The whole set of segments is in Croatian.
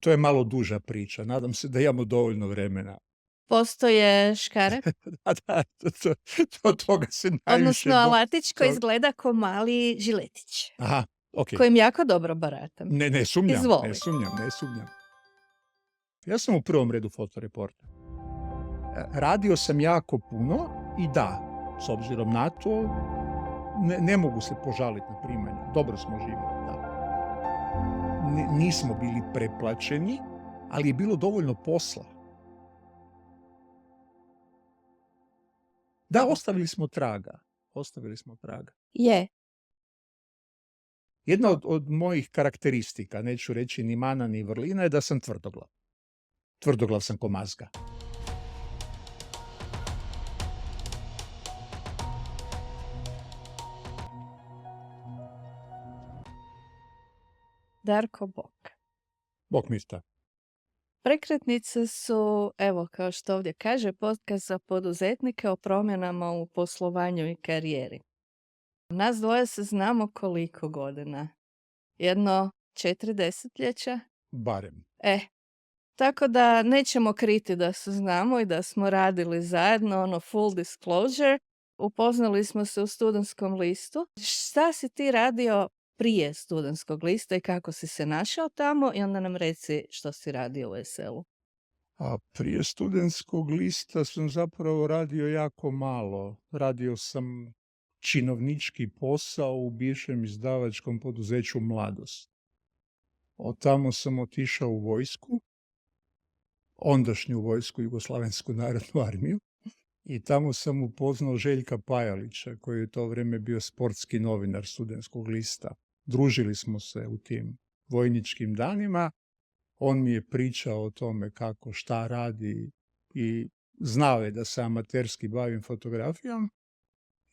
To je malo duža priča. Nadam se da imamo dovoljno vremena. Postoje škare, Da, od toga se najviše odnosno alatić koji to izgleda ko mali žiletić, aha, okej. kojim jako dobro baratam. Ne sumnjam, ne Izvoli. sumnjam, ne sumnjam. Ja sam u prvom redu fotoreporter. Radio sam jako puno i da, s obzirom na to, ne mogu se požaliti na primanja. Dobro smo živjeli, da. Nismo bili preplaćeni, ali je bilo dovoljno posla. Da, ostavili smo traga. Je. Jedna od mojih karakteristika, neću reći ni mana ni vrlina, je da sam tvrdoglav. Tvrdoglav sam ko mazga. Darko Bok. Bog mi šta. Prekretnice su, evo, kao što ovdje kaže, podcast za poduzetnike o promjenama u poslovanju i karijeri. Nas dvoje se znamo koliko godina? Jedno 4 desetljeća? Barem. Tako da nećemo kriti da se znamo i da smo radili zajedno, full disclosure. Upoznali smo se u Studentskom listu. Šta si ti radio prije Studentskog lista i kako si se našao tamo i onda nam reci što si radio u SL-u. A prije Studentskog lista sam zapravo radio jako malo. Radio sam činovnički posao u bivšem izdavačkom poduzeću Mladost. Od tamo sam otišao u vojsku, ondašnju vojsku, Jugoslavensku narodnu armiju, i tamo sam upoznao Željka Pajalića, koji je u to vrijeme bio sportski novinar Studentskog lista. Družili smo se u tim vojničkim danima. On mi je pričao o tome kako, šta radi i znao je da se amaterski bavim fotografijom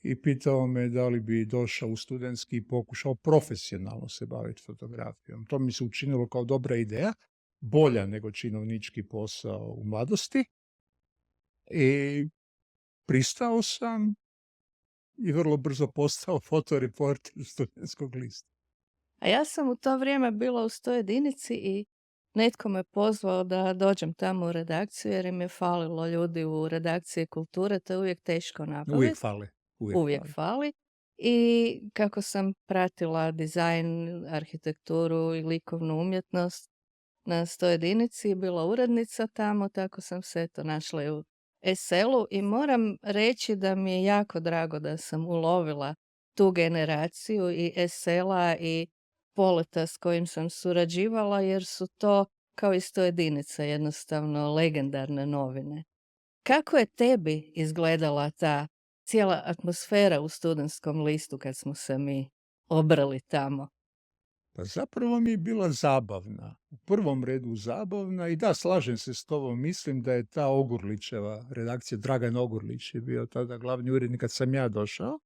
i pitao me da li bi došao u studentski i pokušao profesionalno se baviti fotografijom. To mi se učinilo kao dobra ideja, bolja nego činovnički posao u Mladosti, i pristao sam i vrlo brzo postao fotoreporter Studentskog lista. A ja sam u to vrijeme bila u 101 i netko me pozvao da dođem tamo u redakciju jer im je falilo ljudi u redakciji kulture, to je uvijek teško napraviti. Uvijek fale. Uvijek fali. I kako sam pratila dizajn, arhitekturu i likovnu umjetnost na 101 i bila urednica tamo, tako sam se eto našla i u SL-u i moram reći da mi je jako drago da sam ulovila tu generaciju i SL-a i Poleta s kojim sam surađivala, jer su to kao i 101 jednostavno legendarne novine. Kako je tebi izgledala ta cijela atmosfera u Studentskom listu kad smo se mi obrali tamo? Pa zapravo mi je bila zabavna. U prvom redu zabavna i da, slažem se s tobom. Mislim da je ta Ogurlićeva redakcija, Dragan Ogurlić je bio tada glavni urednik kad sam ja došao.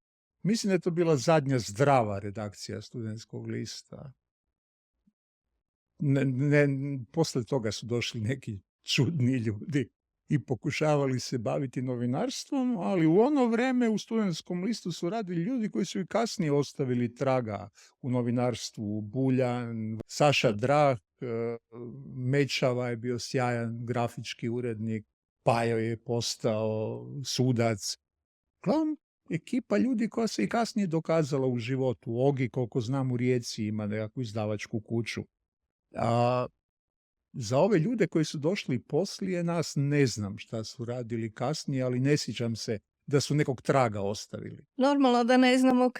Mislim da je to bila zadnja zdrava redakcija Studentskog lista. Posle toga su došli neki čudni ljudi i pokušavali se baviti novinarstvom, ali u ono vreme u Studentskom listu su radili ljudi koji su i kasnije ostavili traga u novinarstvu. Buljan, Saša Drah, Mečava je bio sjajan grafički urednik, Pajo je postao sudac. Uglavnom, ekipa ljudi koja se i kasnije dokazala u životu. Ogi, koliko znam, u Rijeci ima nekakvu izdavačku kuću. A za ove ljude koji su došli poslije nas ne znam šta su radili kasnije, ali ne sjećam se da su nekog traga ostavili. Normalno da ne znamo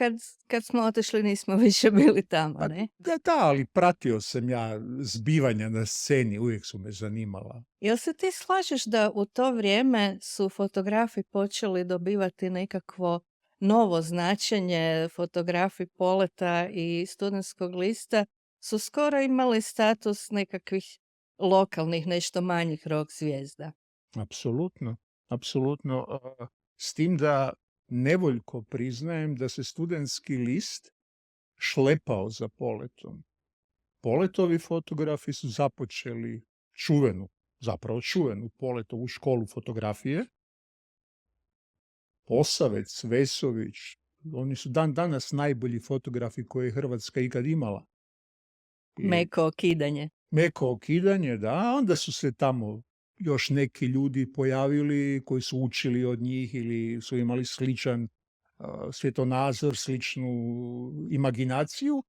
kad smo otišli nismo više bili tamo, ne? Da, ali pratio sam ja zbivanja na sceni, uvijek su me zanimala. Jel se ti slažeš da u to vrijeme su fotografi počeli dobivati nekakvo novo značenje? Fotografi Poleta i Studentskog lista su skoro imali status nekakvih lokalnih, nešto manjih rock zvijezda. Apsolutno. S tim da nevoljko priznajem da se Studentski list šlepao za Poletom. Poletovi fotografi su započeli čuvenu Poletovu školu fotografije. Posavec, Vesović, oni su danas najbolji fotografi koje je Hrvatska ikad imala. Meko okidanje. Meko okidanje, da, onda su se tamo još neki ljudi pojavili koji su učili od njih ili su imali sličan svjetonazor, sličnu imaginaciju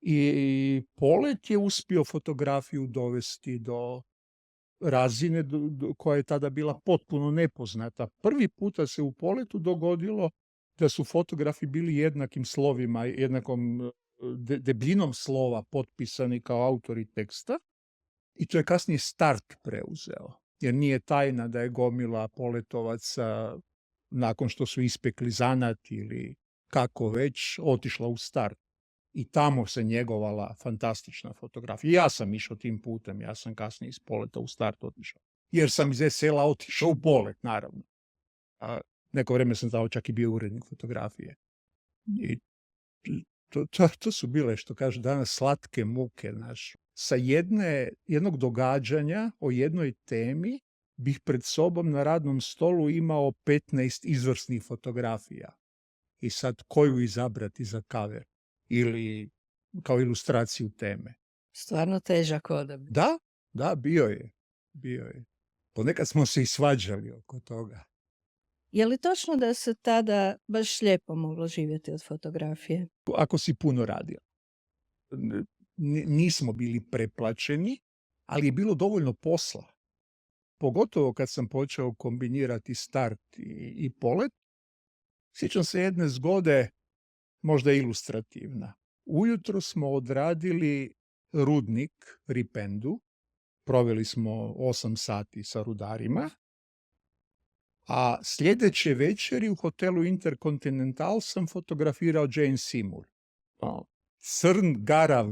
i Polet je uspio fotografiju dovesti do razine koja je tada bila potpuno nepoznata. Prvi puta se u Poletu dogodilo da su fotografi bili jednakim slovima, jednakom debljinom slova potpisani kao autori teksta i to je kasnije Start preuzeo. Jer nije tajna da je gomila poletovaca nakon što su ispekli zanat ili kako već, otišla u Start. I tamo se njegovala fantastična fotografija. Ja sam išao tim putem, ja sam kasnije iz Poleta u Start otišao. Jer sam iz SL-a otišao u Polet, naravno. A neko vrijeme sam tamo čak i bio urednik fotografije. I to su bile, što kaže danas, slatke muke. Sa jednog događanja o jednoj temi bih pred sobom na radnom stolu imao 15 izvrsnih fotografija. I sad koju izabrati za cover ili kao ilustraciju teme. Stvarno težak odabir. Da, bio je. Ponekad smo se i svađali oko toga. Je li točno da se tada baš lijepo moglo živjeti od fotografije? Ako si puno radio. Nismo bili preplaćeni, ali je bilo dovoljno posla. Pogotovo kad sam počeo kombinirati Start i Polet. Sjećam se jedne zgode, možda ilustrativna. Ujutro smo odradili rudnik Ripendu, proveli smo 8 sati sa rudarima, a sljedeće večeri u hotelu Intercontinental sam fotografirao Jane Seymour. Crn, garav,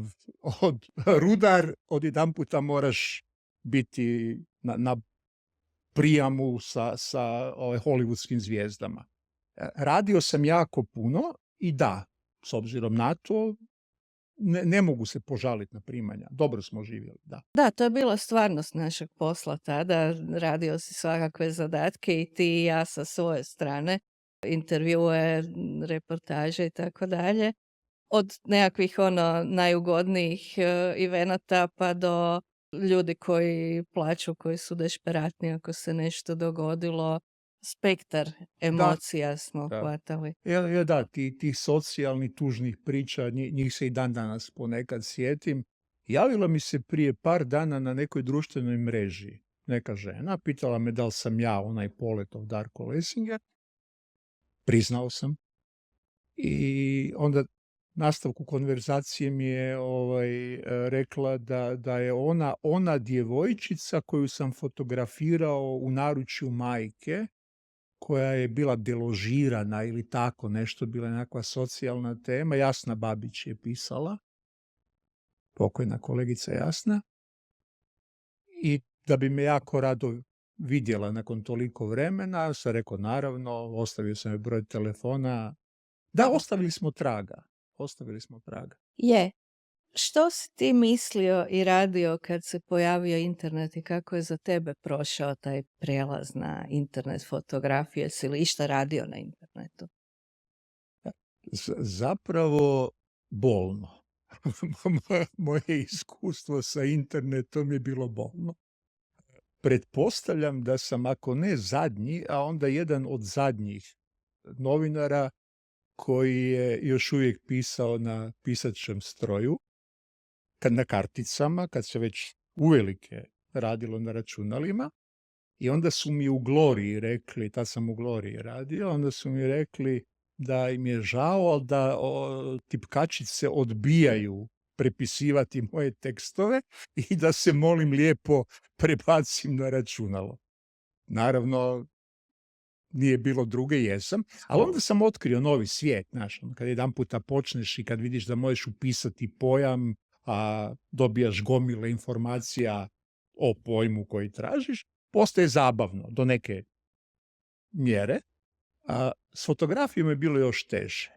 rudar, odjedanputa moraš biti na prijamu sa hollywoodskim zvijezdama. Radio sam jako puno i da, s obzirom na to, ne mogu se požaliti na primanja. Dobro smo živjeli, da. Da, to je bila stvarnost našeg posla tada. Radio si svakakve zadatke i ti i ja sa svoje strane. Intervjue, reportaže i tako dalje. Od nekakvih najugodnijih evenata pa do ljudi koji plaću, koji su dešperatni ako se nešto dogodilo. Spektar emocija smo hvatali. Da, tih socijalnih tužnih priča, njih se i dan danas ponekad sjetim. Javila mi se prije par dana na nekoj društvenoj mreži neka žena, pitala me da li sam ja onaj Poletov Darko Lesinger. Priznao sam. I onda nastavku konverzacije mi je rekla da je ona djevojčica koju sam fotografirao u naručju majke, koja je bila deložirana ili tako nešto, bila je nekakva socijalna tema. Jasna Babić je pisala, pokojna kolegica Jasna, i da bi me jako rado vidjela nakon toliko vremena. Sam rekao naravno, ostavio sam joj broj telefona. Da, ostavili smo traga. Je. Što si ti mislio i radio kad se pojavio internet i kako je za tebe prošao taj prijelaz na internet fotografije? Si li išta radio na internetu? Zapravo bolno. Moje iskustvo sa internetom je bilo bolno. Pretpostavljam da sam, ako ne zadnji, a onda jedan od zadnjih novinara koji je još uvijek pisao na pisačem stroju, na karticama, kad se već uvelike radilo na računalima. I onda su mi u Gloriji rekli, tad sam u Gloriji radio, onda su mi rekli da im je žao, ali da tipkačice odbijaju prepisivati moje tekstove i da se, molim lijepo, prebacim na računalo. Naravno, nije bilo druge, jesam, ali onda sam otkrio novi svijet, kad jedan puta počneš i kad vidiš da možeš upisati pojam, a dobijaš gomile informacija o pojmu koji tražiš, postaje zabavno do neke mjere. A s fotografijom je bilo još teže.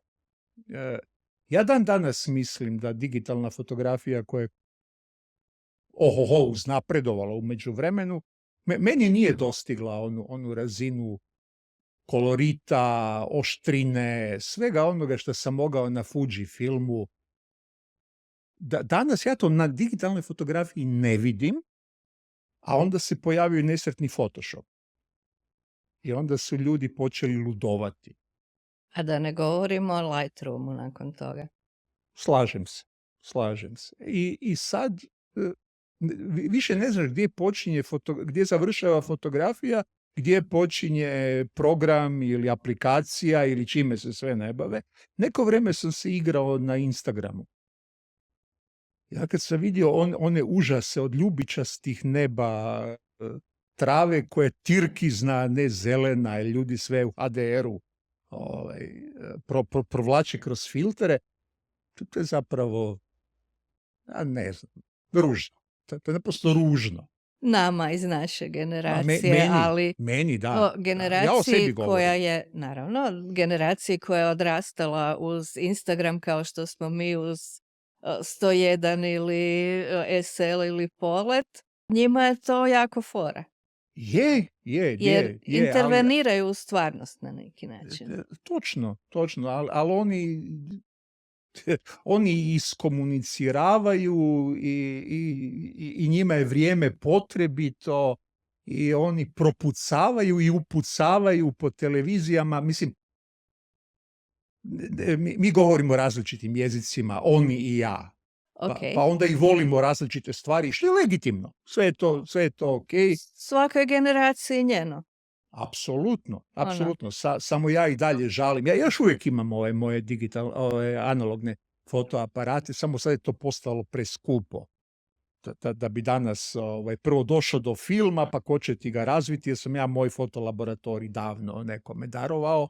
Ja dan danas mislim da digitalna fotografija koja je uznapredovala u međuvremenu, meni nije dostigla onu razinu kolorita, oštrine, svega onoga što sam mogao na Fuji filmu danas ja to na digitalnoj fotografiji ne vidim, a onda se pojavio i nesretni Photoshop. I onda su ljudi počeli ludovati. A da ne govorimo o Lightroomu nakon toga. Slažem se, slažem se. I sad više ne znaš gdje počinje, gdje završava fotografija, gdje počinje program ili aplikacija ili čime se sve ne bave. Neko vrijeme sam se igrao na Instagramu. Ja kad sam vidio one užase od ljubičastih neba, trave koja je tirkizna, ne zelena, i ljudi sve u HDR-u provlači kroz filtere, to je zapravo, ja ne znam, ružno. To je naprosto ružno. Nama iz naše generacije, ali meni da. generaciji Ja o sebi govorim. koja je, naravno, generaciji koja je odrastala uz Instagram kao što smo mi uz 101 ili SL ili Polet, njima je to jako fora. Jer interveniraju u stvarnost na neki način. Točno, ali oni iskomuniciravaju i njima je vrijeme potrebito i oni propucavaju i upucavaju po televizijama. Mislim, mi govorimo različitim jezicima, oni i ja. Okay. Pa onda i volimo različite stvari, što je legitimno. Sve je to ok. Svakoj generaciji njeno. Apsolutno. Samo ja i dalje žalim. Ja još uvijek imam ove moje analogne fotoaparate, samo sad je to postalo preskupo. Da bi danas prvo došao do filma, pa ko će ti ga razviti, jer sam ja moj fotolaboratorij davno nekome darovao,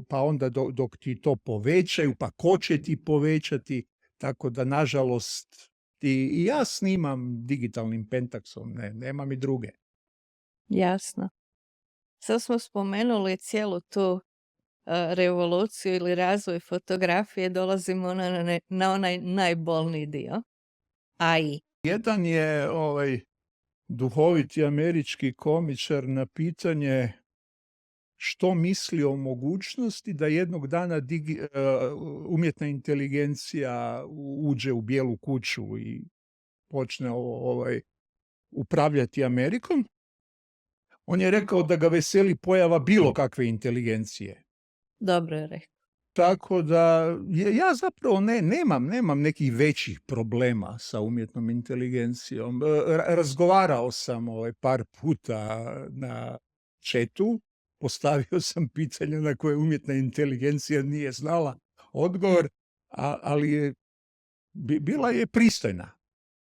pa onda dok ti to povećaju, pa ko će ti povećati, tako da nažalost i ja snimam digitalnim Pentaxom, nema mi druge. Jasno. Sad smo spomenuli cijelu tu revoluciju ili razvoj fotografije, dolazimo na onaj najbolniji dio. AI. Jedan je duhoviti američki komičar na pitanje što misli o mogućnosti da jednog dana umjetna inteligencija uđe u Bijelu kuću i počne upravljati Amerikom. On je rekao da ga veseli pojava bilo kakve inteligencije. Dobro je rekao. Tako da ja zapravo nemam nekih većih problema sa umjetnom inteligencijom. Razgovarao sam par puta na chatu, postavio sam pitanje na koje umjetna inteligencija nije znala odgovor, ali bila je pristojna.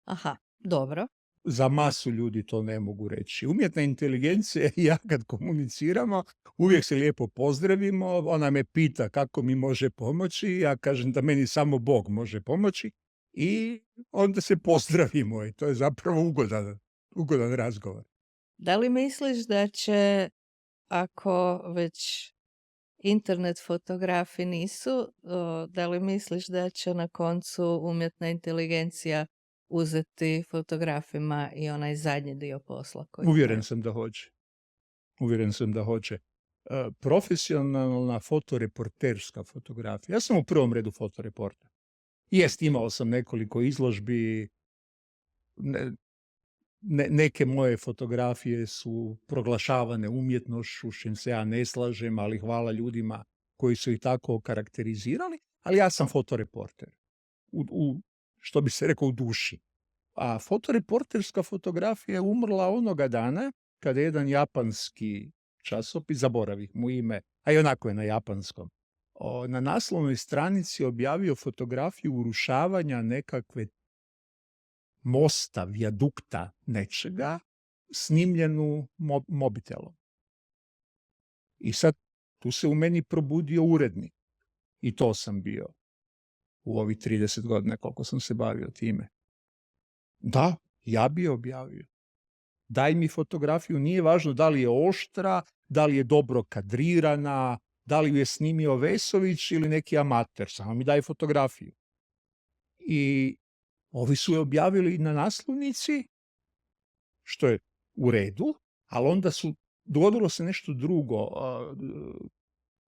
Aha, dobro. Za masu ljudi to ne mogu reći. Umjetna inteligencija i ja kad komuniciramo, uvijek se lijepo pozdravimo, ona me pita kako mi može pomoći, ja kažem da meni samo Bog može pomoći i onda se pozdravimo i to je zapravo ugodan razgovor. Da li misliš da će, ako već internet fotografi nisu, da li misliš da će na koncu umjetna inteligencija uzeti fotografima i onaj zadnji dio posla? Uvjeren sam da hoće. Profesionalna fotoreporterska fotografija. Ja sam u prvom redu fotoreporter. Imao sam nekoliko izložbi. Neke moje fotografije su proglašavane umjetnošću, s čim se ja ne slažem, ali hvala ljudima koji su ih tako karakterizirali. Ali ja sam fotoreporter. Što bi se rekao, u duši. A fotoreporterska fotografija je umrla onoga dana kada je jedan japanski časopis, zaboravih mu ime, a i onako je na japanskom, na naslovnoj stranici objavio fotografiju urušavanja nekakve mosta, vijadukta, nečega, snimljenu mobitelom. I sad tu se u meni probudio urednik. I to sam bio u ovih 30 godina koliko sam se bavio time. Da, ja bi objavio. Daj mi fotografiju, nije važno da li je oštra, da li je dobro kadrirana, da li ju je snimio Vesović ili neki amater, samo mi daj fotografiju. I ovi su je objavili na naslovnici, što je u redu, ali onda dogodilo se nešto drugo.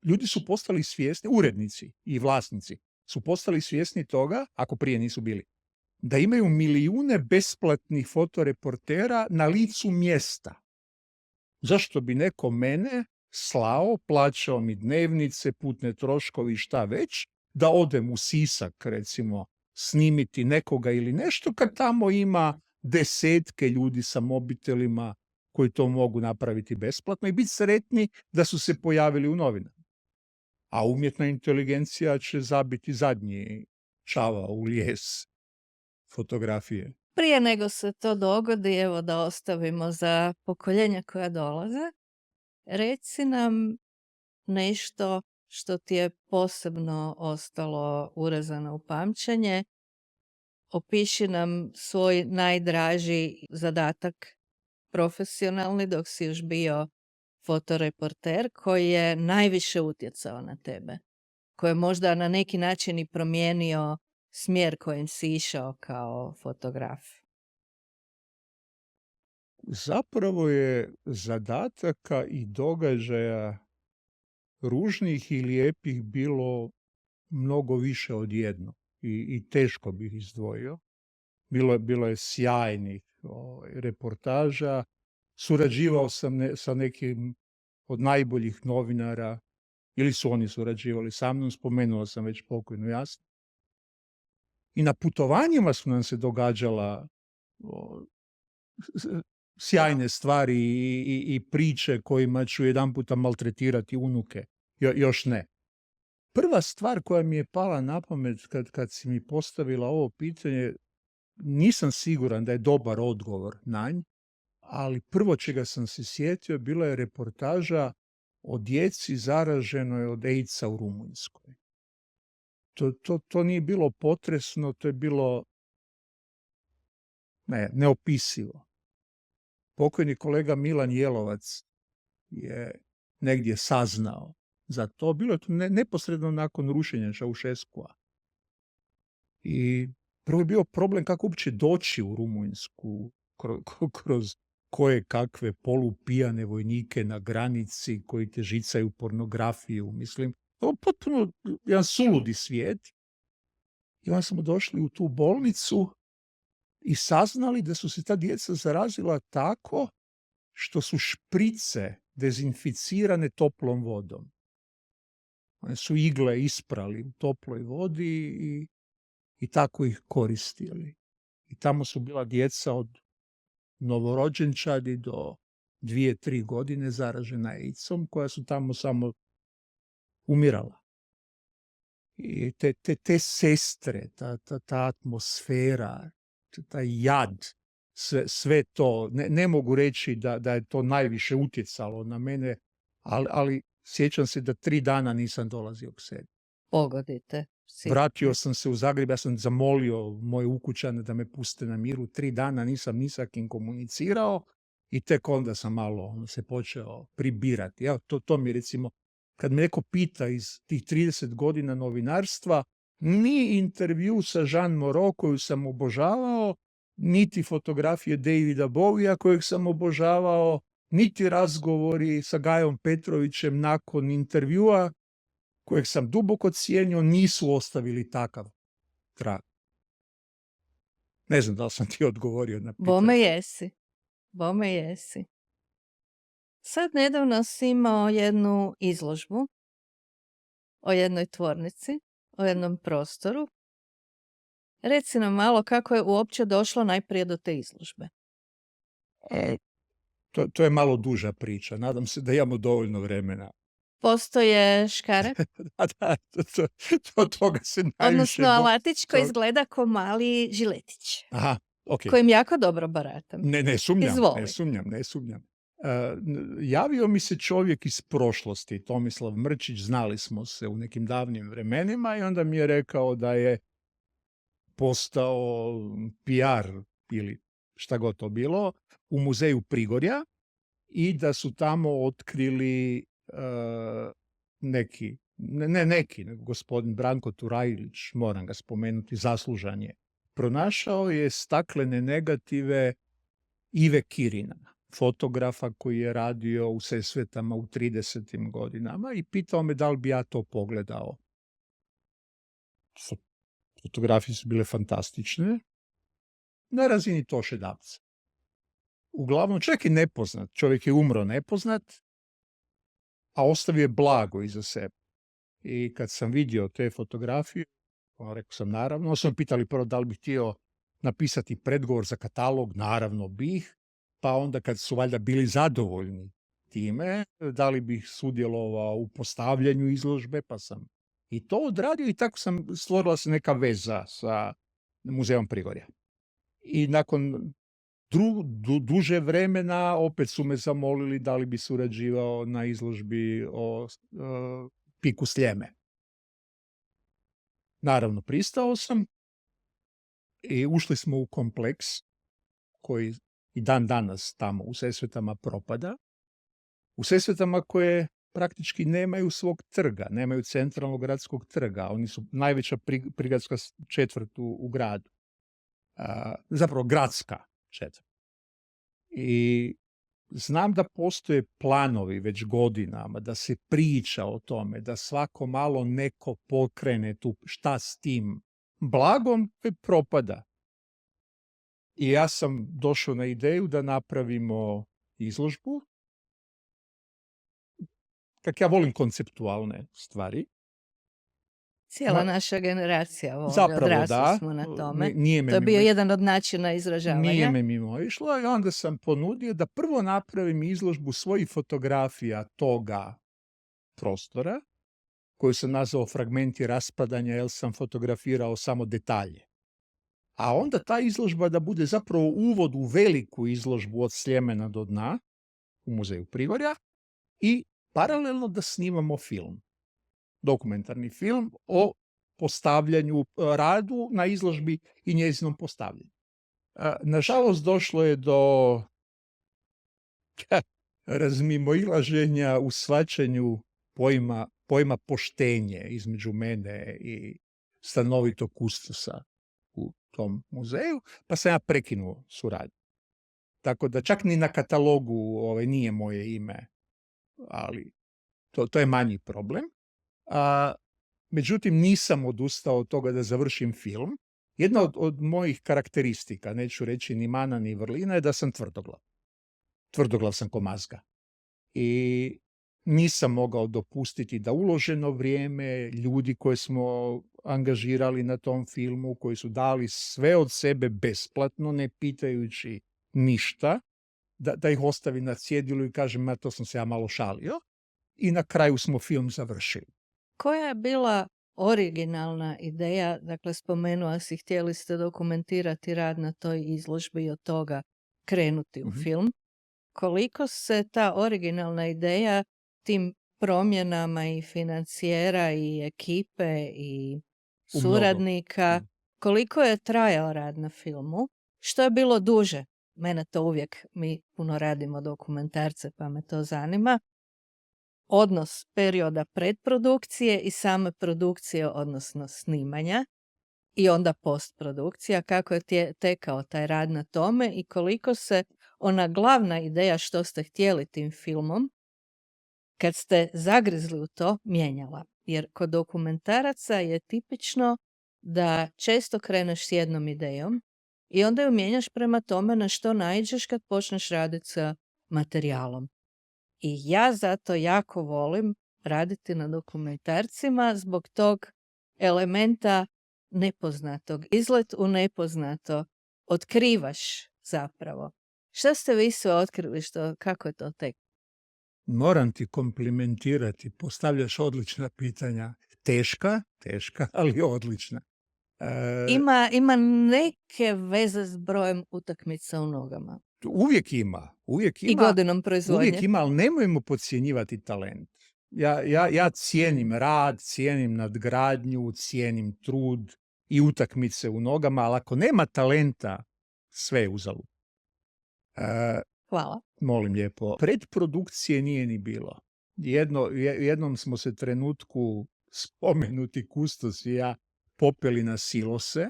Ljudi su postali svjesni, urednici i vlasnici, su postali svjesni toga, ako prije nisu bili, da imaju milijune besplatnih fotoreportera na licu mjesta. Zašto bi neko mene slao, plaćao mi dnevnice, putne troškovi i šta već, da odem u Sisak, recimo, snimiti nekoga ili nešto, kad tamo ima desetke ljudi sa mobitelima koji to mogu napraviti besplatno i biti sretni da su se pojavili u novinama. A umjetna inteligencija će zabiti zadnji čavao u lijes fotografije. Prije nego se to dogodi, evo da ostavimo za pokoljenja koja dolaze, reci nam nešto što ti je posebno ostalo urezano u pamćenje. Opiši nam svoj najdraži zadatak profesionalni dok si još bio fotoreporter koji je najviše utjecao na tebe, koji je možda na neki način i promijenio smjer kojim si išao kao fotograf. Zapravo je zadataka i događaja ružnih i lijepih bilo mnogo više od jedno i teško bih izdvojio. Bilo je sjajnih reportaža. Surađivao sam sa nekim od najboljih novinara, ili su oni surađivali sa mnom, spomenuo sam već pokojnu Jasnu. I na putovanjima su nam se događala sjajne stvari i priče kojima ću jedanputa maltretirati unuke. Još ne. Prva stvar koja mi je pala na pamet kad si mi postavila ovo pitanje, nisam siguran da je dobar odgovor na nj, ali prvo čega sam se sjetio bila je reportaža o djeci zaraženoj od AIDS-a u Rumunjskoj. To nije bilo potresno, to je bilo neopisivo. Pokojni kolega Milan Jelovac je negdje saznao za to. Bilo je to neposredno nakon rušenja Ceausescua. I prvo je bio problem kako uopće doći u Rumunjsku kroz koje kakve polupijane vojnike na granici koji te žicaju pornografiju. Mislim, to je potpuno jedan suludi svijet. I onda smo došli u tu bolnicu i saznali da su se ta djeca zarazila tako što su šprice dezinficirane toplom vodom. One su igle isprali u toploj vodi i tako ih koristili. I tamo su bila djeca od novorođenčadi do 2-3 godine zaražena AIDS-om, koja su tamo samo umirala. I te sestre, ta atmosfera, taj jad, sve to, ne mogu reći da je to najviše utjecalo na mene, ali sjećam se da 3 dana nisam dolazio k sebi. Pogodite. Vratio sam se u Zagreb, ja sam zamolio moje ukućane da me puste na miru. 3 dana nisam ni sa kim komunicirao i tek onda sam malo se počeo pribirati. Ja, to mi recimo, kad me neko pita iz tih 30 godina novinarstva, ni intervju sa Jean Moreau koju sam obožavao, niti fotografije Davida Bowija kojeg sam obožavao, niti razgovori sa Gajom Petrovićem nakon intervjua kojeg sam duboko cijenio, nisu ostavili takav trag. Ne znam da li sam ti odgovorio na pitanje. Bome jesi. Sad nedavno si imao jednu izložbu o jednoj tvornici, o jednom prostoru. Reci nam malo kako je uopće došlo najprije do te izložbe. To je malo duža priča. Nadam se da imamo dovoljno vremena. Postoje škare? Da, toga se najviše... Odnosno, alatić koji izgleda ko mali žiletić. Aha, okay. Kojim jako dobro baratam. Ne sumnjam. Javio mi se čovjek iz prošlosti, Tomislav Mrčić, znali smo se u nekim davnim vremenima i onda mi je rekao da je postao PR ili šta god to bilo u muzeju Prigorja i da su tamo otkrili nego gospodin Branko Turajlić, moram ga spomenuti, zaslužan je. Pronašao je staklene negative Ive Kirina, fotografa koji je radio u Sesvetama u 30. godinama i pitao me da li bi ja to pogledao. Fo- Fotografije su bile fantastične, na razini Toše Dapca. Uglavnom, čak i nepoznat. Čovjek je umro nepoznat, a ostavio je blago iza sebe. I kad sam vidio te fotografije, rekao sam naravno, onda su me pitali prvo da li bih htio napisati predgovor za katalog, naravno bih, pa onda kad su valjda bili zadovoljni time, da li bih sudjelovao u postavljanju izložbe, pa sam i to odradio i tako stvorila se neka veza sa Muzejom Prigorja. I nakon duže vremena opet su me zamolili da li bi surađivao na izložbi o Piku Sljeme. Naravno, pristao sam i ušli smo u kompleks koji i dan danas tamo u Sesvetama propada. U Sesvetama koje praktički nemaju svog trga, nemaju centralnog gradskog trga. Oni su najveća prigradska četvrt u gradu. Zapravo gradska četvrt. I znam da postoje planovi već godinama, da se priča o tome, da svako malo neko pokrene tu šta s tim blagom propada. I ja sam došao na ideju da napravimo izložbu. Kak ja volim konceptualne stvari. Cijela naša generacija voli, Zapravo odrasli da. smo na tome. Nije me To je bio jedan od načina izražavanja. Nije me mimo išlo i onda sam ponudio da prvo napravim izložbu svojih fotografija toga prostora, koju sam nazvao Fragmenti raspadanja, jer sam fotografirao samo detalje. A onda ta izložba da bude zapravo uvod u veliku izložbu od Sljemena do dna u Muzeju Prigorja i paralelno da snimamo film, dokumentarni film o postavljanju, radu na izložbi i njezinom postavljanju. Nažalost, došlo je do razmimoilaženja u shvaćanju pojma poštenje između mene i stanovitog kustosa u tom muzeju, pa sam ja prekinuo suradnju. Tako da čak ni na katalogu nije moje ime, ali to je manji problem. Međutim, nisam odustao od toga da završim film. Jedna od mojih karakteristika, neću reći ni mana ni vrlina, je da sam tvrdoglav. Tvrdoglav sam ko mazga. I nisam mogao dopustiti da uloženo vrijeme, ljudi koje smo angažirali na tom filmu, koji su dali sve od sebe besplatno, ne pitajući ništa, da ih ostavi na cjedilu i kažem, to sam se ja malo šalio. I na kraju smo film završili. Koja je bila originalna ideja, dakle spomenula si, htjeli ste dokumentirati rad na toj izložbi i od toga krenuti u film. Koliko se ta originalna ideja tim promjenama i financijera i ekipe i suradnika, koliko je trajao rad na filmu? Što je bilo duže? Mene to uvijek, mi puno radimo dokumentarce pa me to zanima. Odnos perioda predprodukcije i same produkcije, odnosno snimanja, i onda postprodukcija, kako je tekao taj rad na tome i koliko se ona glavna ideja što ste htjeli tim filmom, kad ste zagrizli u to, mijenjala. Jer kod dokumentaraca je tipično da često kreneš s jednom idejom i onda ju mijenjaš prema tome na što naiđeš kad počneš raditi sa materijalom. I ja zato jako volim raditi na dokumentarcima zbog tog elementa nepoznatog. Izlet u nepoznato. Otkrivaš zapravo. Šta ste vi sve otkrili? Kako je to tek? Moram ti komplimentirati. Postavljaš odlična pitanja. Teška, ali odlična. Ima neke veze s brojem utakmica u nogama. Uvijek ima. I godinom proizvodnje. Uvijek ima, ali nemojmo podcjenjivati talent. Ja cijenim rad, cijenim nadgradnju, cijenim trud i utakmice u nogama, ali ako nema talenta, sve je uzalud. Hvala. Molim lijepo. Predprodukcije nije ni bilo. Jednom smo se trenutku spomenuti kustos i ja popeli na silose.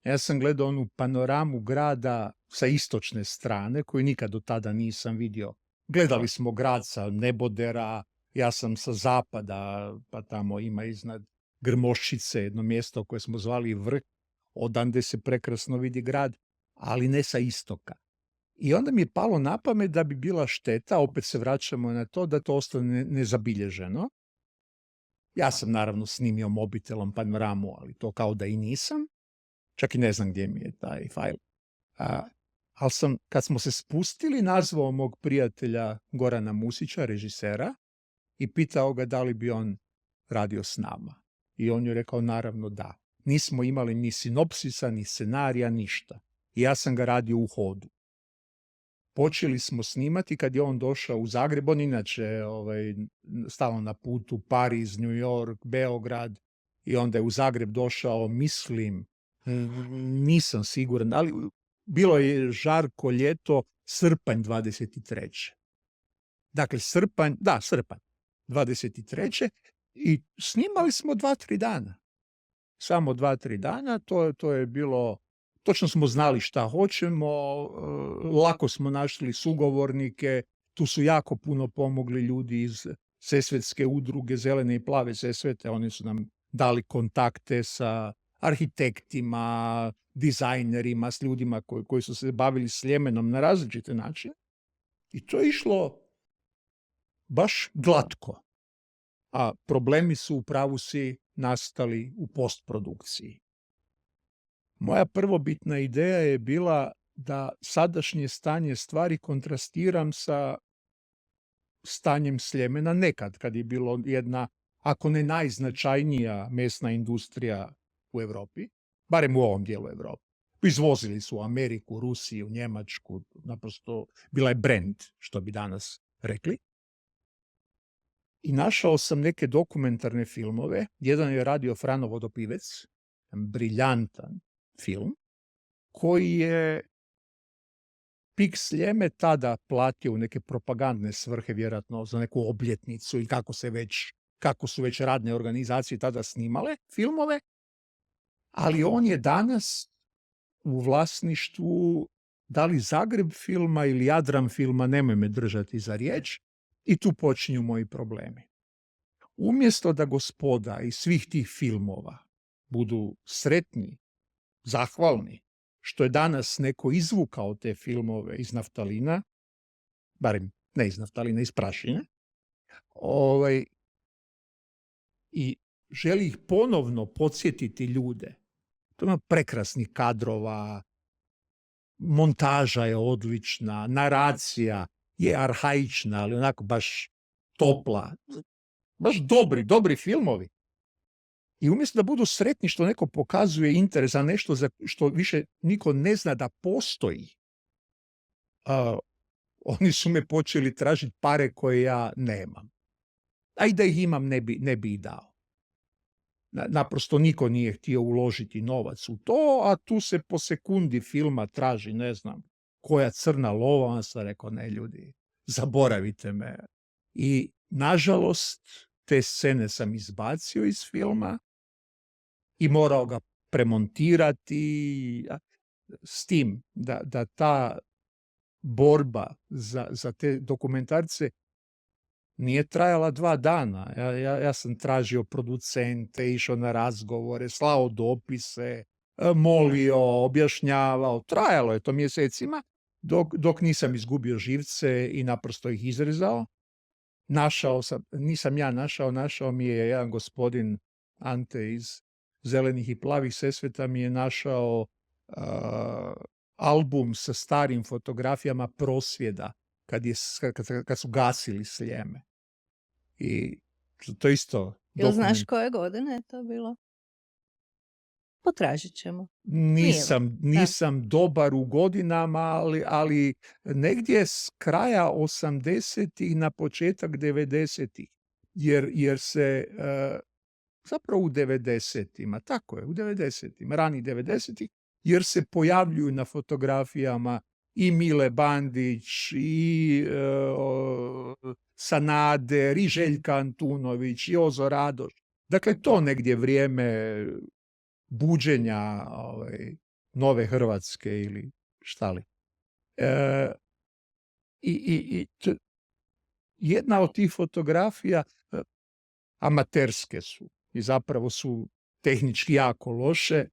Ja sam gledao onu panoramu grada sa istočne strane, koju nikad do tada nisam vidio. Gledali smo grad sa nebodera, ja sam sa zapada, pa tamo ima iznad Grmoščice, jedno mjesto koje smo zvali Vrh, odande se prekrasno vidi grad, ali ne sa istoka. I onda mi je palo na pamet da bi bila šteta, opet se vraćamo na to, da to ostane nezabilježeno. Ja sam naravno snimio mobitelom panoramu, ali to kao da i nisam. Čak i ne znam gdje mi je taj fajl. Ali sam, kad smo se spustili, nazvao mog prijatelja Gorana Musića, režisera, i pitao ga da li bi on radio s nama. I on je rekao naravno da. Nismo imali ni sinopsisa, ni scenarija, ništa. I ja sam ga radio u hodu. Počeli smo snimati kad je on došao u Zagreb, on inače stalno na putu, Pariz, New York, Beograd, i onda je u Zagreb došao, mislim, nisam siguran, ali bilo je žarko ljeto, srpanj 23. Dakle, srpanj 23. I snimali smo 2-3 dana. Samo 2-3 dana, to je bilo, točno smo znali šta hoćemo, lako smo našli sugovornike, tu su jako puno pomogli ljudi iz Sesvetske udruge Zelene i plave Sesvete, oni su nam dali kontakte sa arhitektima, dizajnerima, s ljudima koji su se bavili Sljemenom na različite načine. I to je išlo baš glatko. A problemi su u pravu si nastali u postprodukciji. Moja prvobitna ideja je bila da sadašnje stanje stvari kontrastiram sa stanjem Sljemena nekad, kad je bilo jedna, ako ne najznačajnija mesna industrija u Europi, barem u ovom dijelu Europe. Izvozili su u Ameriku, Rusiju, Njemačku, naprosto bila je brand, što bi danas rekli. I našao sam neke dokumentarne filmove. Jedan je radio Frano Vodopivec, briljantan film, koji je PIK Sljeme tada platio u neke propagandne svrhe, vjerojatno za neku obljetnicu i kako su već radne organizacije tada snimale filmove, ali on je danas u vlasništvu da li Zagreb filma ili Jadran filma, nemoj me držati za riječ, i tu počinju moji problemi. Umjesto da gospoda iz svih tih filmova budu sretni, zahvalni, što je danas neko izvukao te filmove iz naftalina, barem ne iz naftalina, iz prašine, i želi ih ponovno podsjetiti ljude. To ima prekrasnih kadrova, montaža je odlična, naracija je arhaična, ali onako baš topla. Baš dobri filmovi. I umjesto da budu sretni što neko pokazuje interes za nešto za što više niko ne zna da postoji, oni su me počeli tražiti pare koje ja nemam. A i da ih imam ne bi ih dao. Naprosto niko nije htio uložiti novac u to, a tu se po sekundi filma traži, ne znam, koja crna lova, on sam rekao, ne ljudi, zaboravite me. I nažalost, te scene sam izbacio iz filma i morao ga premontirati s tim da ta borba za te dokumentarce nije trajala 2 dana. Ja sam tražio producente, išao na razgovore, slao dopise, molio, objašnjavao. Trajalo je to mjesecima dok nisam izgubio živce i naprosto ih izrezao. Nisam ja našao mi je jedan gospodin Ante iz Zelenih i plavih Sesveta mi je našao album sa starim fotografijama prosvjeda kad su gasili Sljeme. I to isto Jel znaš koje godine je to bilo? Potražit ćemo. Nisam dobar u godinama, ali negdje s kraja 80-ih na početak 90-ih. Jer se zapravo u 90-ima, tako je, u 90-ima, rani 90-ih, jer se pojavljuju na fotografijama i Mile Bandić, i Sanader, i Željka Antunović, i Ozo Radoš. Dakle, to negdje vrijeme buđenja nove Hrvatske ili šta li. Jedna od tih fotografija amaterske su. i zapravo su tehnički jako loše,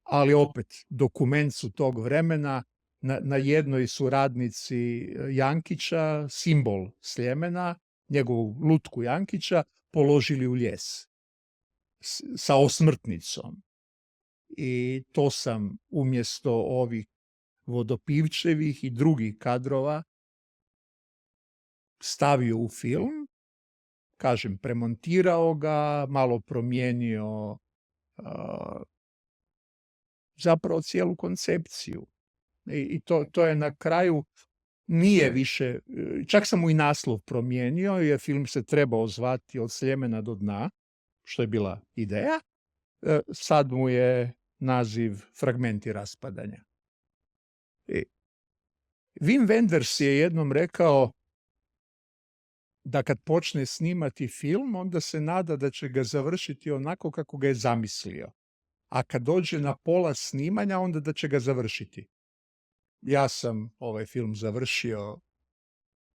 ali opet dokument su tog vremena. Na jednoj su radnici Jankića, simbol Sljemena, njegovu lutku Jankića, položili u ljes sa osmrtnicom. I to sam umjesto ovih Vodopivčevih i drugih kadrova stavio u film, kažem, premontirao ga, malo promijenio zapravo cijelu koncepciju. I to je na kraju nije više, čak sam mu i naslov promijenio, jer film se trebao zvati Od Sljemena do dna, što je bila ideja. Sad mu je naziv Fragmenti raspadanja. Wim Wenders je jednom rekao da kad počne snimati film, onda se nada da će ga završiti onako kako ga je zamislio. A kad dođe na pola snimanja, onda da će ga završiti. Ja sam ovaj film završio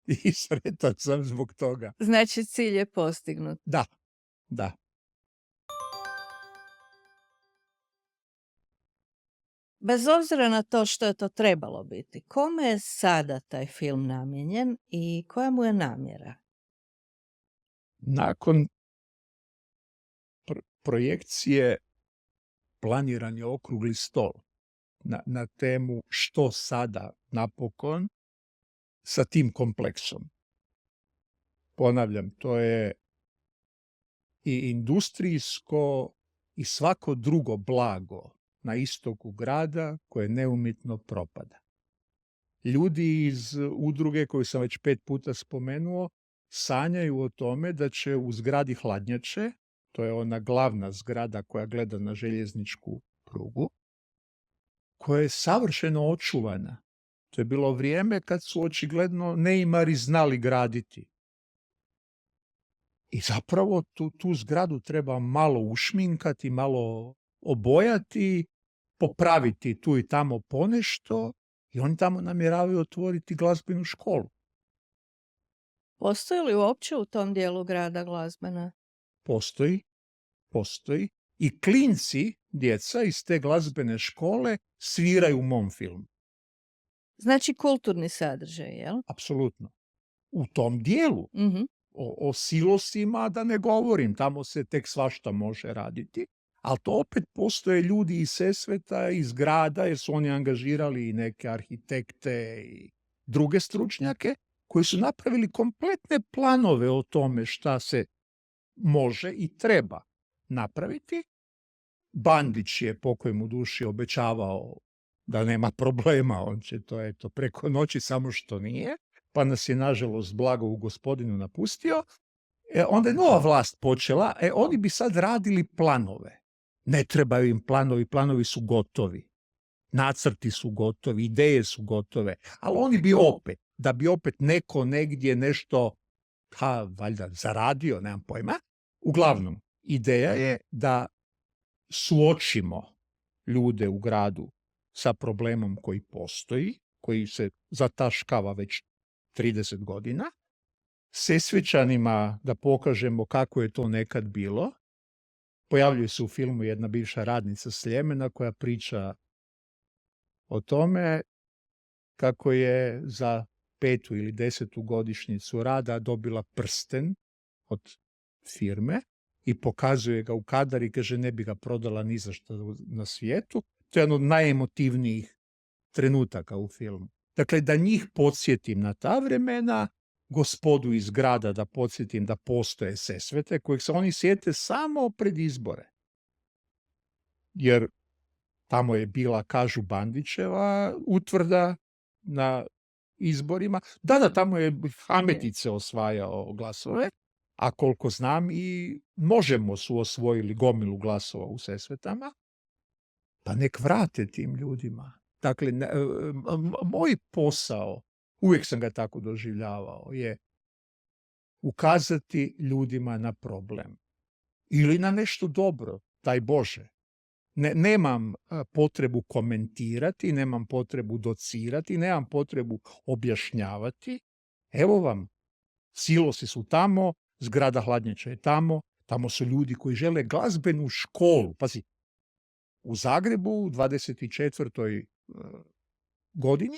i sretan sam zbog toga. Znači, cilj je postignut. Da, da. Bez obzira na to što je to trebalo biti, kome je sada taj film namijenjen i koja mu je namjera? Nakon projekcije planiran je okrugli stol na temu što sada napokon sa tim kompleksom. Ponavljam, to je i industrijsko i svako drugo blago na istoku grada koje neumitno propada. Ljudi iz udruge koju sam već 5 puta spomenuo sanjaju o tome da će u zgradi Hladnjače, to je ona glavna zgrada koja gleda na željezničku prugu, koja je savršeno očuvana. To je bilo vrijeme kad su očigledno neimari znali graditi. I zapravo tu zgradu treba malo ušminkati, malo obojati, popraviti tu i tamo ponešto i oni tamo namjeravaju otvoriti glazbenu školu. Postoji li uopće u tom dijelu grada glazbena? Postoji. I klinci, djeca iz te glazbene škole sviraju u mom filmu. Znači kulturni sadržaj, jel? Apsolutno. U tom dijelu. Mhm. O silosima da ne govorim, tamo se tek svašta može raditi, ali to opet postoje ljudi iz Sesveta, iz grada, jer su oni angažirali i neke arhitekte i druge stručnjake, koji su napravili kompletne planove o tome šta se može i treba napraviti. Bandić je, pokoj mu duši, obećavao da nema problema, on će to preko noći, samo što nije, pa nas je nažalost blago u gospodinu napustio. Onda je nova vlast počela, oni bi sad radili planove. Ne trebaju im planovi su gotovi. Nacrti su gotovi, ideje su gotove, ali oni bi opet, da bi opet neko negdje nešto, valjda zaradio, nemam pojma. Uglavnom, ideja je da suočimo ljude u gradu sa problemom koji postoji, koji se zataškava već 30 godina, Sesvečanima da pokažemo kako je to nekad bilo. Pojavljuje se u filmu jedna bivša radnica Sljemena koja priča o tome kako je za 5. ili 10. godišnjicu rada dobila prsten od firme i pokazuje ga u kadar i kaže ne bi ga prodala ni za što na svijetu. To je jedan od najemotivnijih trenutaka u filmu. Dakle, da njih podsjetim na ta vremena, gospodu iz grada da podsjetim da postoje Sesvete, kojeg se oni sjete samo pred izbore. Jer tamo je bila, kažu, Bandićeva utvrda na izborima. Da, tamo je Hametice osvajao glasove, a koliko znam i Možemo su osvojili gomilu glasova u Sesvetama, pa nek vrate tim ljudima. Dakle, moj posao, uvijek sam ga tako doživljavao, je ukazati ljudima na problem. Ili na nešto dobro, daj Bože. Nemam potrebu komentirati, nemam potrebu docirati, nemam potrebu objašnjavati. Evo vam, silosi su tamo, zgrada Hladnjača je tamo, Tamo su ljudi koji žele glazbenu školu. Pazi, u Zagrebu u 24. godini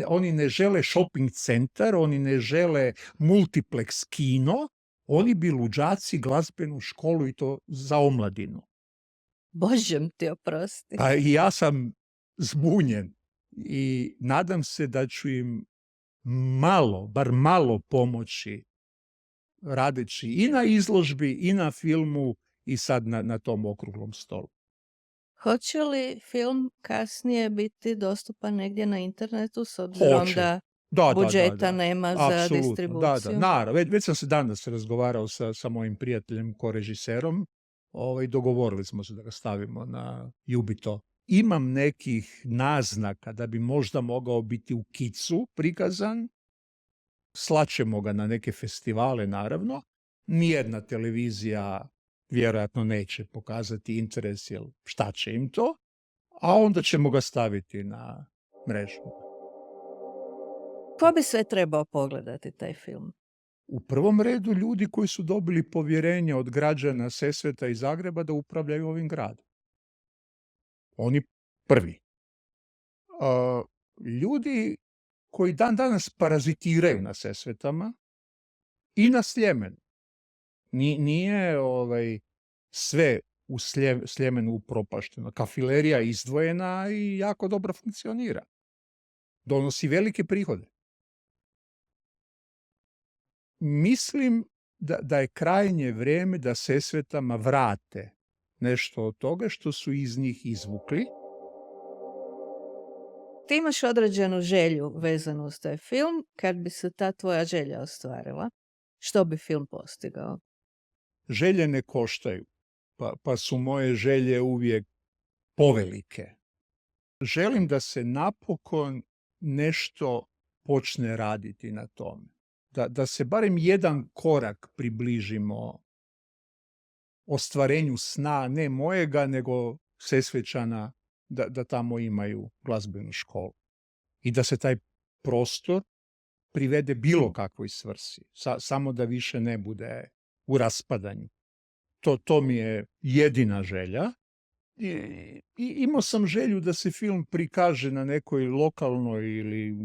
oni ne žele shopping centar, oni ne žele multiplex kino, oni bi luđaci glazbenu školu i to za omladinu. Božem ti oprosti. Pa i ja sam zbunjen i nadam se da ću im bar malo pomoći radeći i na izložbi i na filmu i sad na tom okruglom stolu. Hoće li film kasnije biti dostupan negdje na internetu s obzirom Hoće. da Da. budžeta nema za Apsolutno, distribuciju? naravno. Već sam se danas razgovarao sa mojim prijateljem korežiserom. Dogovorili smo se da ga stavimo na Jubito. Imam nekih naznaka da bi možda mogao biti u Kicu prikazan. Slaćemo ga na neke festivale, naravno. Nijedna televizija vjerojatno neće pokazati interes, jer šta će im to? A onda ćemo ga staviti na mrežu. Ko bi sve trebao pogledati taj film? U prvom redu ljudi koji su dobili povjerenje od građana Sesveta i Zagreba da upravljaju ovim gradom. Oni prvi. Ljudi koji dan danas parazitiraju na Sesvetama i na Sljemenu. Nije sve u Sljemenu upropašteno. Kafilerija je izdvojena i jako dobro funkcionira. Donosi velike prihode. Mislim da je krajnje vrijeme da Sesvetama vrate nešto od toga što su iz njih izvukli. Ti imaš određenu želju vezanu uz taj film. Kad bi se ta tvoja želja ostvarila, što bi film postigao? Želje ne koštaju, pa su moje želje uvijek povelike. Želim da se napokon nešto počne raditi na tome. Da se barem jedan korak približimo ostvarenju sna, ne mojega, nego Sesvečana, da tamo imaju glazbenu školu. I da se taj prostor privede bilo kakvoj svrsi. Samo da više ne bude u raspadanju. To mi je jedina želja. I imao sam želju da se film prikaže na nekoj lokalnoj ili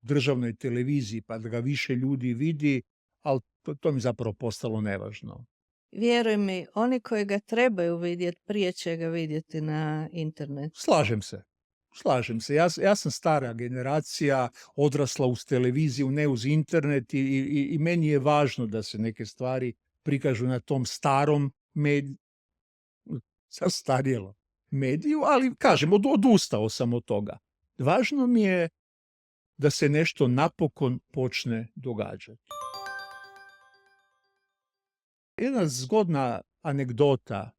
državnoj televiziji, pa da ga više ljudi vidi, ali to mi zapravo postalo nevažno. Vjeruj mi, oni koji ga trebaju vidjeti, prije će ga vidjeti na internetu. Slažem se. Ja sam stara generacija, odrasla uz televiziju, ne uz internet i meni je važno da se neke stvari prikažu na tom starom zastarjelom mediju, ali kažem, odustao sam od toga. Važno mi je da se nešto napokon počne događati. Jedna zgodna anegdota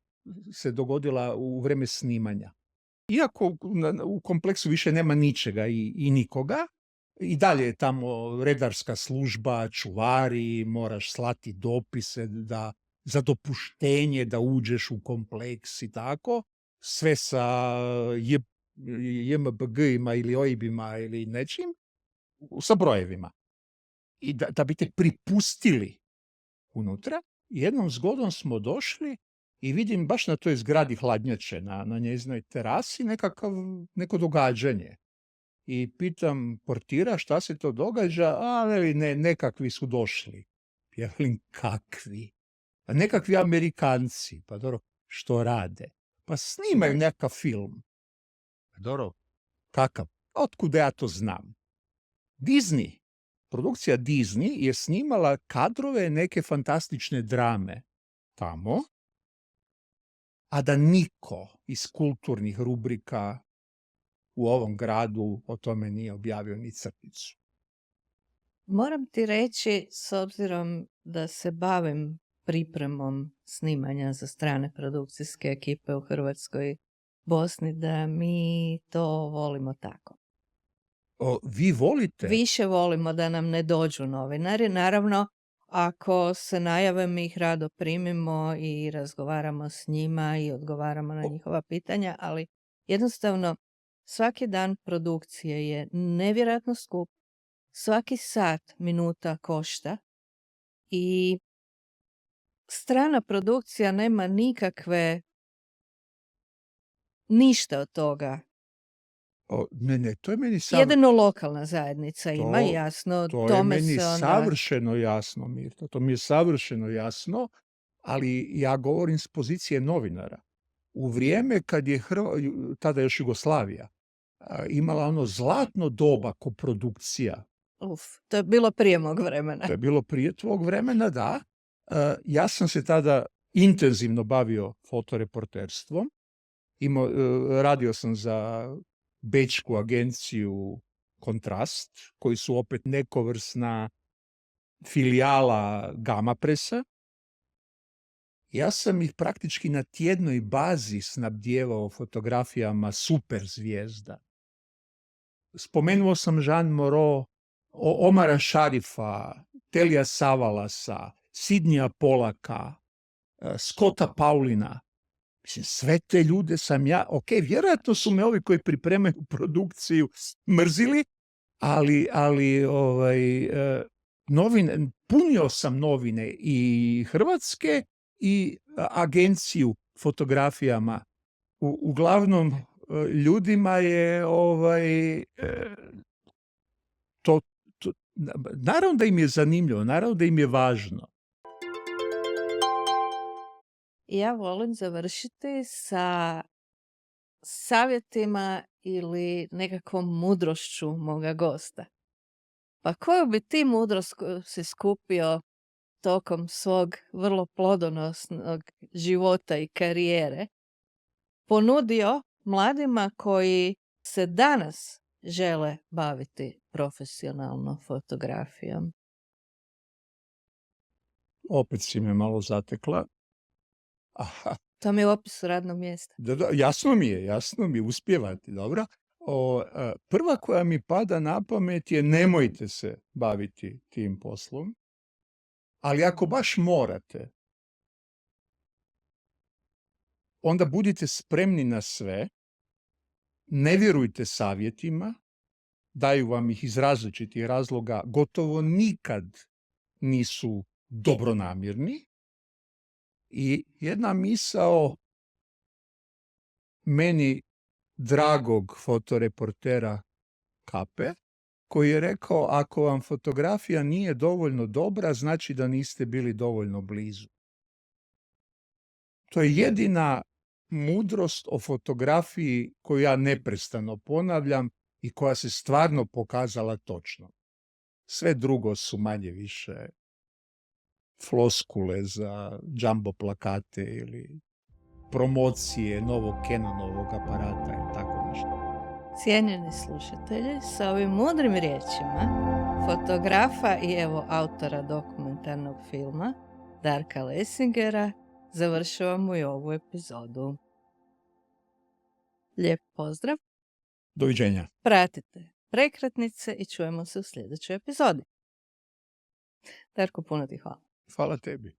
se dogodila u vrijeme snimanja. Iako u kompleksu više nema ničega i nikoga, i dalje je tamo redarska služba, čuvari, moraš slati dopise za dopuštenje da uđeš u kompleks i tako. Sve sa JMBG-ima ili OIB-ima ili nečim, sa brojevima. I da bi te pripustili unutra, jednom zgodom smo došli i vidim baš na toj zgradi hladnjače, na njezinoj terasi, neko događanje. I pitam portira šta se to događa, a nekakvi su došli. Ja velim, kakvi? Pa nekakvi Amerikanci. Pa dobro, što rade? Pa snimaju nekakav film. Pa dobro, kakav? Otkud ja to znam? Disney, produkcija Disney je snimala kadrove neke fantastične drame tamo, a da niko iz kulturnih rubrika u ovom gradu o tome nije objavio ni crticu. Moram ti reći, s obzirom da se bavim pripremom snimanja za strane produkcijske ekipe u Hrvatskoj, Bosni, da mi to volimo tako. Vi volite? Više volimo da nam ne dođu novinari. Naravno, ako se najave, mi ih rado primimo i razgovaramo s njima i odgovaramo na njihova pitanja, ali jednostavno svaki dan produkcije je nevjerojatno skup. Svaki sat, minuta košta i strana produkcija nema ništa od toga. Ne, to je meni Jedino lokalna zajednica ima i to jasno, to je tome meni se onda savršeno jasno, Mirta, to mi je savršeno jasno, ali ja govorim s pozicije novinara. U vrijeme kad je tada još Jugoslavija, imala ono zlatno doba koprodukcija, to je bilo prije mog vremena. to je bilo prije tvog vremena, da. Ja sam se tada intenzivno bavio fotoreporterstvom. Radio sam za bečku agenciju Kontrast, koji su opet nekovrsna filijala Gama Pressa. Ja sam ih praktički na tjednoj bazi snabdijevao fotografijama super zvijezda. Spomenuo sam Jean Moreau, Omara Šarifa, Telija Savalasa, Sidnija Polaka, Scotta Paulina. Mislim, sve te ljude sam ja, vjerojatno su me ovi koji pripremaju produkciju mrzili, ali punio sam novine i hrvatske i agenciju fotografijama. Uglavnom, ljudima je to, naravno da im je zanimljivo, naravno da im je važno. Ja volim završiti sa savjetima ili nekakvom mudrošću moga gosta. Pa koju bi ti mudrost si skupio tokom svog vrlo plodonosnog života i karijere ponudio mladima koji se danas žele baviti profesionalno fotografijom? Opet si me malo zatekla. Aha. To mi je u opisu radnog mjesta. Da, jasno mi je, uspijevati, dobro. Prva koja mi pada na pamet je nemojte se baviti tim poslom, ali ako baš morate, onda budite spremni na sve, ne vjerujte savjetima, daju vam ih iz različitih razloga, gotovo nikad nisu dobronamjerni. I jedna misao meni dragog fotoreportera Kape, koji je rekao, ako vam fotografija nije dovoljno dobra, znači da niste bili dovoljno blizu. To je jedina mudrost o fotografiji koju ja neprestano ponavljam i koja se stvarno pokazala točno. Sve drugo su manje više floskule za jumbo plakate ili promocije novog Canonovog aparata i tako nešto. Cijenjeni slušatelji, sa ovim mudrim riječima fotografa i evo autora dokumentarnog filma Darka Lesingera završavamo i ovu epizodu. Lijep pozdrav. Doviđenja. Pratite Prekretnice i čujemo se u sljedećoj epizodi. Darko, puno ti hvala. Hvala tebi.